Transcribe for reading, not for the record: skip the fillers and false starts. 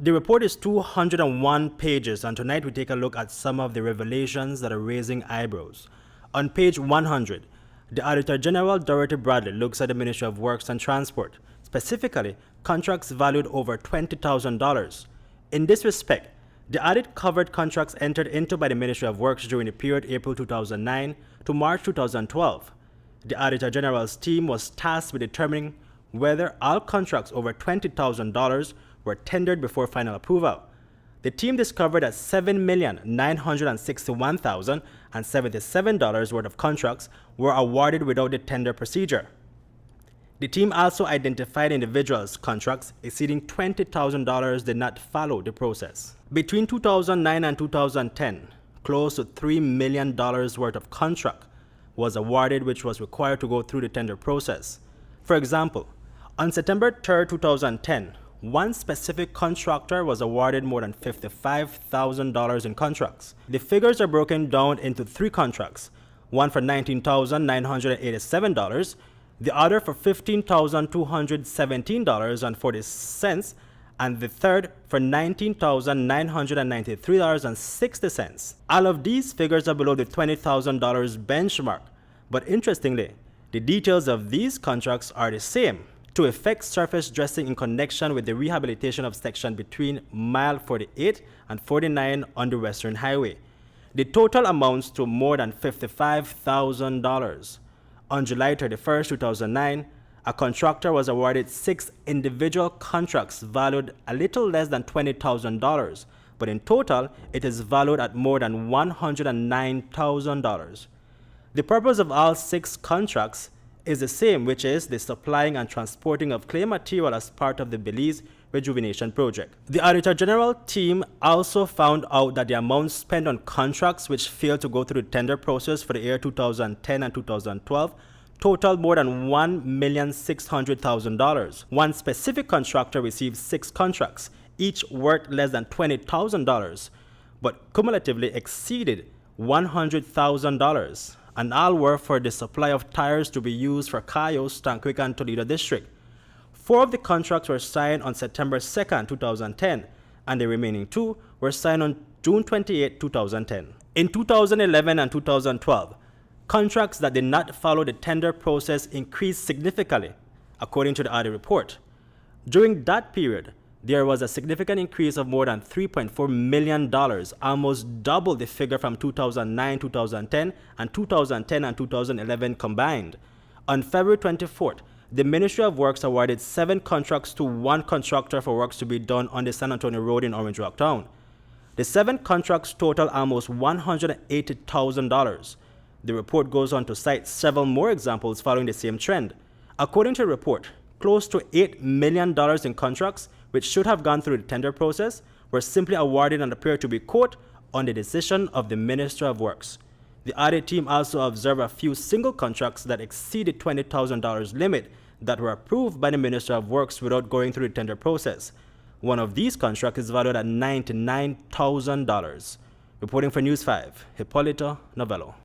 The report is 201 pages, and tonight we take a look at some of the revelations that are raising eyebrows. On page 100, the Auditor General Dorothy Bradley looks at the Ministry of Works and Transport, specifically contracts valued over $20,000. In this respect, the audit covered contracts entered into by the Ministry of Works during the period April 2009 to March 2012. The Auditor General's team was tasked with determining whether all contracts over $20,000 were tendered before final approval. The team discovered that $7,961,077 worth of contracts were awarded without the tender procedure. The team also identified individuals' contracts exceeding $20,000 did not follow the process. Between 2009 and 2010, close to $3 million worth of contract was awarded, which was required to go through the tender process. For example, on September 3, 2010, one specific contractor was awarded more than $55,000 in contracts. The figures are broken down into three contracts, one for $19,987, the other for $15,217.40, and the third for $19,993.60. All of these figures are below the $20,000 benchmark, but interestingly, the details of these contracts are the same. To effect surface dressing in connection with the rehabilitation of section between mile 48 and 49 on the Western Highway. The total amounts to more than $55,000. On July 31, 2009, a contractor was awarded 6 individual contracts valued a little less than $20,000, but in total, it is valued at more than $109,000. The purpose of all 6 contracts is the same, which is the supplying and transporting of clay material as part of the Belize rejuvenation project. The Auditor General team also found out that the amounts spent on contracts which failed to go through the tender process for the year 2010 and 2012 totaled more than $1,600,000. One specific contractor received 6 contracts, each worth less than $20,000, but cumulatively exceeded $100,000. And all were for the supply of tires to be used for Cayos, Tanquic, and Toledo District. 4 of the contracts were signed on September 2, 2010, and the remaining 2 were signed on June 28, 2010. In 2011 and 2012, contracts that did not follow the tender process increased significantly, according to the audit report. During that period, there was a significant increase of more than $3.4 million, almost double the figure from 2009-2010 and 2010 and 2011 combined. On February 24th, the Ministry of Works awarded 7 contracts to one contractor for works to be done on the San Antonio Road in Orange Rock Town. The 7 contracts total almost $180,000. The report goes on to cite several more examples following the same trend. According to the report, close to $8 million in contracts which should have gone through the tender process were simply awarded and appear to be, quote, on the decision of the Minister of Works. The audit team also observed a few single contracts that exceeded $20,000 limit that were approved by the Minister of Works without going through the tender process. One of these contracts is valued at $99,000. Reporting for News 5, Hipolito, Novelo.